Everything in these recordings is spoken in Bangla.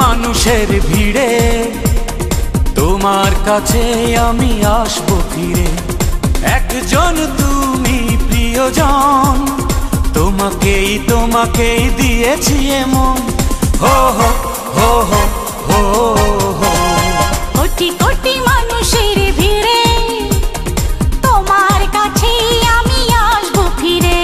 মানুষের ভিড়ে তোমার কাছে আমি আসবো ফিরে। একজন তুমি প্রিয়জন, তোমাকেই দিয়েছি এমন। হো হো হো হো হো হো। কোটি কোটি মানুষের ভিড়ে তোমার কাছে আমি আসবো ফিরে।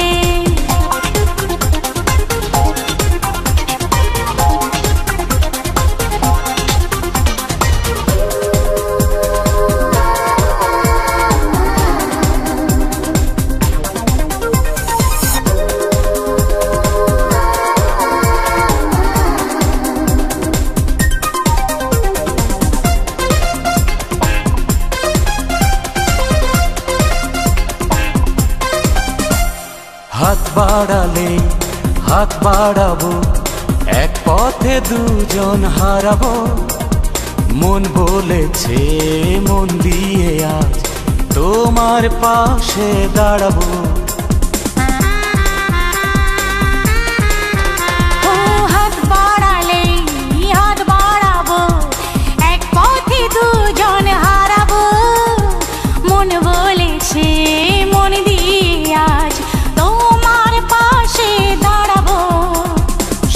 হাত বাড়ালে হাত বাড়াবো, এক পথে দুজন হারাবো। মন বলেছে মন দিয়ে আজ তোমার পাশে দাঁড়াবো। হাত বাড়ালে হাত বাড়াবো, এক পথে দুজন হারাবো। মন বলেছে মন দিয়ে আজ তোমার পাশে দাঁড়াবো।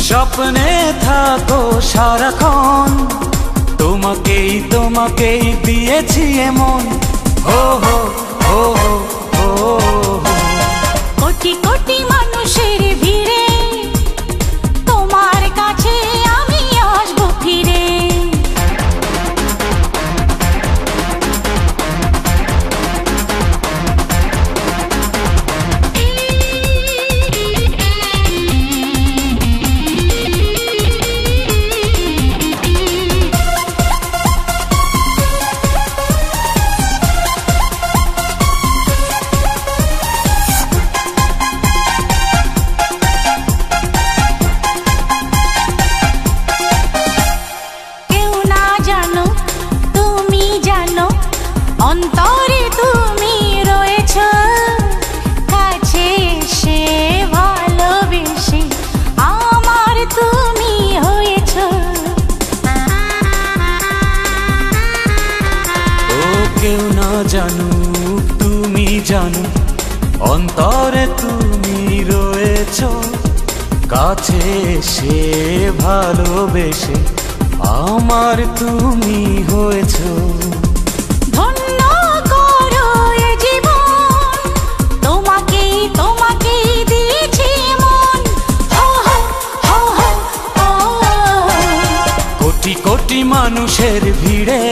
স্বপ্নে থাকো সারাক্ষণ, তোমাকেই দিয়েছি এমন। হো হো হো হো হো। কোটি কোটি মানুষের ভিড়ে তোমার কাছে আমি আসবো ফিরে। অন্তরে তুমি রয়েছ, কাছে এসে ভালোবেসে আমার তুমি হয়েছ। ও কেউ না জানুক তুমি জানো, অন্তরে তুমি রয়েছ, কাছে এসে ভালোবেসে আমার তুমি হয়েছ। কোটি মানুষের ভিড়ে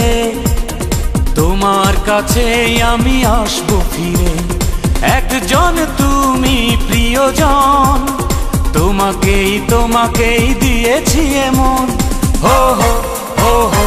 তোমার কাছে আমি আসবো ফিরে। একজন তুমি প্রিয়জন, তোমাকেই দিয়েছি এমন। হো হো হো হো।